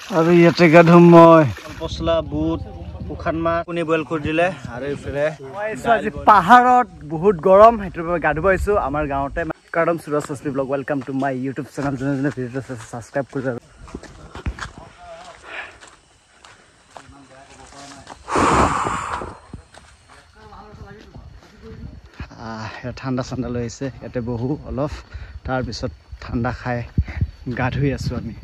আৰু ইয়াতে গা ধুম মই পছলা বুট শুকান মাছ কুনি বইল কৰি দিলে আৰু ইফালে আজি পাহাৰত বহুত গৰম সেইটোৰ বাবে গা ধুব আহিছোঁ আমাৰ গাঁৱতে কাৰ্ডম সুৰজ সস্তি blog welcome to my YouTube channel যোনে যোনে ভিডিঅ'টো ছাবস্ক্ৰাইব কৰি যাব ঠাণ্ডা চাণ্ডা লৈ আহিছে ইয়াতে বহু অলপ তাৰপিছত ঠাণ্ডা খাই গা ধুই আছোঁ আমি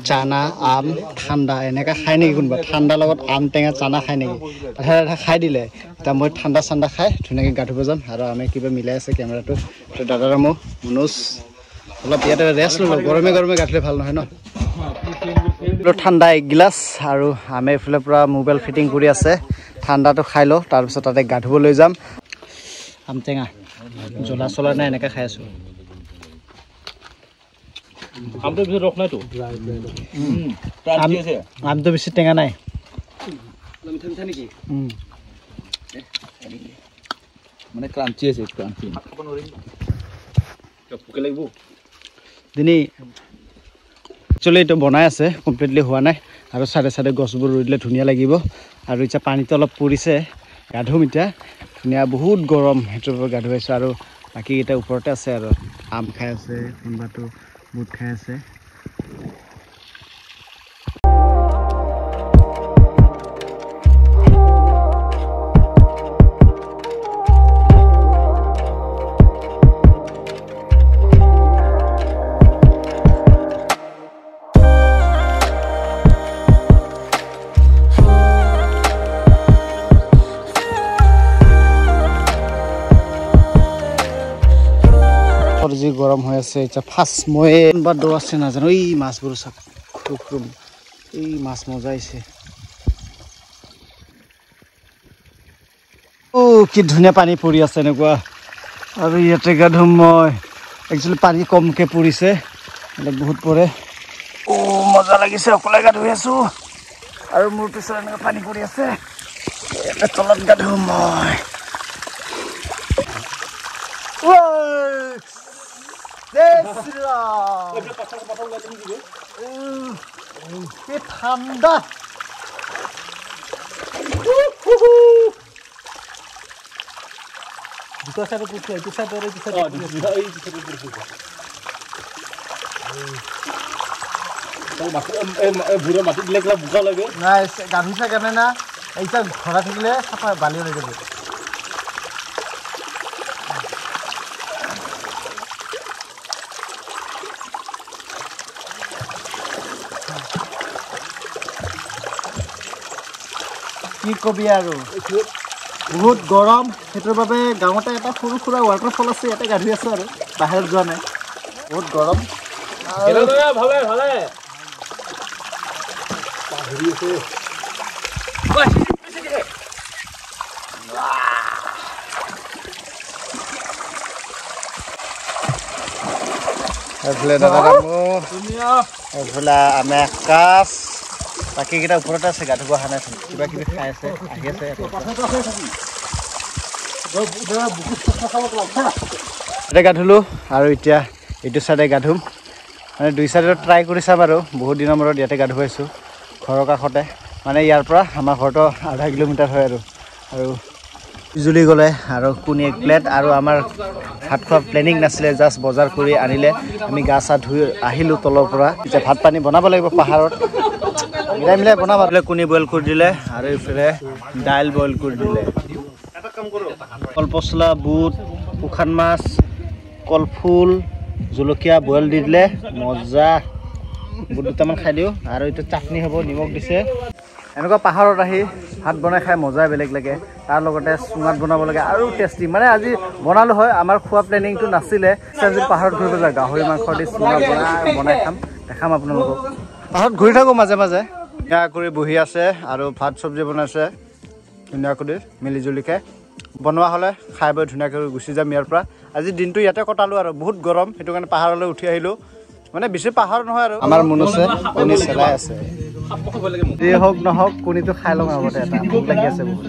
চানা আম ঠাণ্ডা এনেকৈ খায় নেকি কোনোবা ঠাণ্ডাৰ লগত আম টেঙা চানা খায় নেকি আধা খাই দিলে এতিয়া মই ঠাণ্ডা চাণ্ডা খাই ধুনীয়াকৈ গা ধুব যাম আৰু আমি কিবা মিলাই আছে কেমেৰাটো দাদাৰ মোৰ মনোজ অলপ ইয়াতে ৰেষ্ট ল'লোঁ গৰমে গৰমে গা ধুলে ভাল নহয় ন ঠাণ্ডা এগিলাচ আৰু আমি এইফালে পূৰা মোবাইল ফিটিং কৰি আছে ঠাণ্ডাটো খাই লওঁ তাৰপিছত তাতে গা ধুব লৈ যাম আম টেঙা জ্বলা চলা নাই এনেকৈ খাই আছোঁ আমটো বেছি ৰস নাইতো আমটো বেছি টেঙা নাই মানে ক্ৰাঞ্চি আছে ক্ৰাঞ্চি পোকে লাগিব দিনী একচুৱেলি এইটো বনাই আছে কমপ্লিটলি হোৱা নাই আৰু চাইডে চাইডে গছবোৰ ৰুই দিলে ধুনীয়া লাগিব আৰু এতিয়া পানীটো অলপ পৰিছে গা ধুম এতিয়া ধুনীয়া বহুত গৰম সেইটোৰ পৰা গা ধুৱাইছোঁ আৰু বাকীকেইটা ওপৰতে আছে আৰু আম খাই আছে কোনোবাটো বুট খাই আছে যি গৰম হৈ আছে এতিয়া ফাৰ্ষ্ট মই কোনোবা দ আছে নাজানো এই মাছবোৰ চাওক খুব এই মাছ মজা আহিছে কি ধুনীয়া পানী পৰি আছে এনেকুৱা আৰু ইয়াতে গা ধুম মই একচুৱেলি পানী কমকৈ পৰিছে বেলেগ বহুত পৰে মজা লাগিছে অকলে গা ধুই আছোঁ আৰু মোৰ পিছত এনেকুৱা পানী পৰি আছে ইয়াতে তলত গা ধুম মই ঠান্ডা দুটা চাইডে পড়ছে এই সাইডে আর এই সাইডে বুড়ো মাটি দিলে বোকা লাগে না গাভিছা কেন না এইটা ঘোড়া থাকলে সাফা বালি হয়ে যাবে কি কবি আৰু বহুত গৰম সেইটোৰ বাবে গাঁৱতে এটা সৰু সুৰা ৱাটাৰফল আছে ইয়াতে গা ধুই আছোঁ আৰু বাহিৰত যোৱা নাই বহুত গৰম ভালে ভালে এইফালে দাদা এইফালে আমি আকাশ বাকীকেইটা ওপৰতে আছে গা ধুব অহা নাই কিবা কিবি খাই আছে আহি আছে এতিয়া গা ধুলোঁ আৰু এতিয়া এইটো চাইডে গা ধুম মানে দুই চাইডত ট্ৰাই কৰি চাম আৰু বহুত দিনৰ মূৰত ইয়াতে গা ধুৱাইছোঁ ঘৰৰ কাষতে মানে ইয়াৰ পৰা আমাৰ ঘৰটো আধা কিলোমিটাৰ হয় আৰু বিজুলী গ'লে আৰু কোন এক প্লেট আৰু আমাৰ ভাত খোৱা প্লেনিং নাছিলে জাষ্ট বজাৰ কৰি আনিলে আমি গা চা ধুই আহিলোঁ তলৰ পৰা এতিয়া ভাত পানী বনাব লাগিব পাহাৰত মিলাই বনাব কণী বইল কৰি দিলে আৰু ইফালে দাইল বইল কৰি দিলে কল পচলা বুট শুকান মাছ কলফুল জলকীয়া বইল দি দিলে মজা বুট দুটামান খাই দিওঁ আৰু এইটো চাটনি হ'ব নিমখ দিছে এনেকুৱা পাহাৰত আহি ভাত বনাই খাই মজাই বেলেগ লাগে তাৰ লগতে চুঙাত বনাব লাগে আৰু টেষ্টি মানে আজি বনালোঁ হয় আমাৰ খোৱা প্লেনিংটো নাছিলে আজি পাহাৰত ঘূৰিব যায় গাহৰি মাংস দি চুঙা বনাই খাম দেখাম আপোনালোকক পাহাৰত ঘূৰি থাকোঁ মাজে মাজে ধুনীয়া কৰি বহি আছে আৰু ভাত চব্জি বনাইছে ধুনীয়া কৰি মিলি জুলিকৈ বনোৱা হ'লে খাই বৈ ধুনীয়াকৈ গুচি যাম ইয়াৰ পৰা আজি দিনটো ইয়াতে কটালোঁ আৰু বহুত গৰম সেইটো কাৰণে পাহাৰলৈ উঠি আহিলোঁ মানে বেছি পাহাৰ নহয় আৰু আমাৰ মনুছে কণী চেলাই আছে যি হওক নহওক কণীটো খাই লওঁ আগতে এটা ভোক লাগি আছে বহুত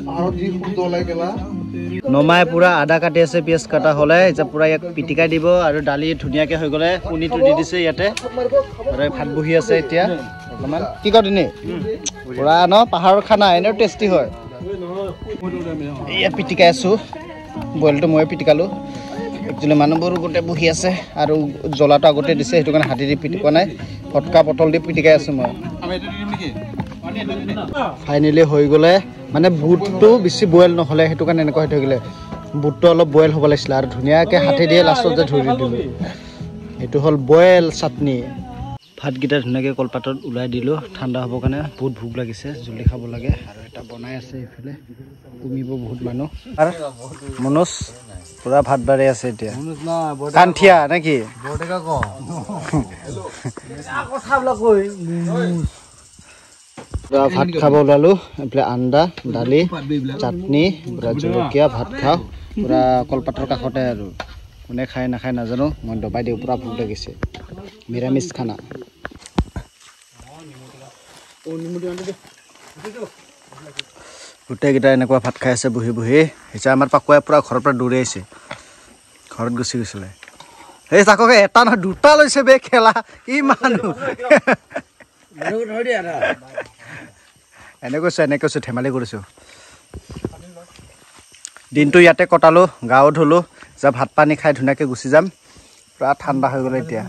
নমাই পুৰা আদা কাটি আছে পিঁয়াজ কাটা হ'লে এতিয়া পুৰা ইয়াক পিটিকাই দিব আৰু দালি ধুনীয়াকৈ হৈ গ'লে কণীটো দি দিছে ইয়াতে আৰু ভাত বহি আছে এতিয়া অকণমান কি কয় দিনে পুৰা ন পাহাৰৰ খানা এনেও টেষ্টি হয় এয়া পিটিকাই আছোঁ বইলটো মই পিটিকালোঁ একচুৱেলি মানুহবোৰো গোটেই বহি আছে আৰু জ্বলাটো আগতে দিছে সেইটো কাৰণে হাতে দি পিটিকা নাই ফটকা পটল দি পিটিকাই আছোঁ মই ফাইনেলি হৈ গ'লে মানে বুটটো বেছি বইল নহ'লে সেইটো কাৰণে এনেকুৱা হৈ থাকিলে বুটটো অলপ বইল হ'ব লাগিছিলে আৰু ধুনীয়াকৈ হাতে দিয়ে লাষ্টত যে ধৰি দিলোঁ এইটো হ'ল বইল চাটনি ভাতকেইটা ধুনীয়াকৈ কলপাতত ওলাই দিলোঁ ঠাণ্ডা হ'বৰ কাৰণে বহুত ভোক লাগিছে জলদি খাব লাগে আৰু এটা বনাই আছে এইফালে কমিব বহুত মানুহ আৰু মনোজ পুৰা ভাত বাঢ়ি আছে এতিয়া কান্থিয়া নে কি ভাত খাব ওলালোঁ এইফালে আন্দা দালি চাটনি পুৰা জলকীয়া ভাত খাওঁ পুৰা কলপাতৰ কাষতে আৰু কোনে খাই নাখায় নাজানো মই দবাই দিওঁ পুৰা ভোক লাগিছে নিৰামিষ খানা গোটেইকেইটা এনেকুৱা ভাত খাই আছে বহি বহি এতিয়া আমাৰ পাকুৱাই পুৰা ঘৰৰ পৰা দৌৰি আহিছে ঘৰত গুচি গৈছিলে এই তাককে এটা নহয় দুটা লৈছে বে খেলা কি মানুহ এনে কৈছোঁ ধেমালি কৰিছোঁ দিনটো ইয়াতে কটালোঁ গাঁৱত ধুলোঁ যা ভাত পানী খাই ধুনীয়াকৈ গুচি যাম পুৰা ঠাণ্ডা হৈ গ'লে এতিয়া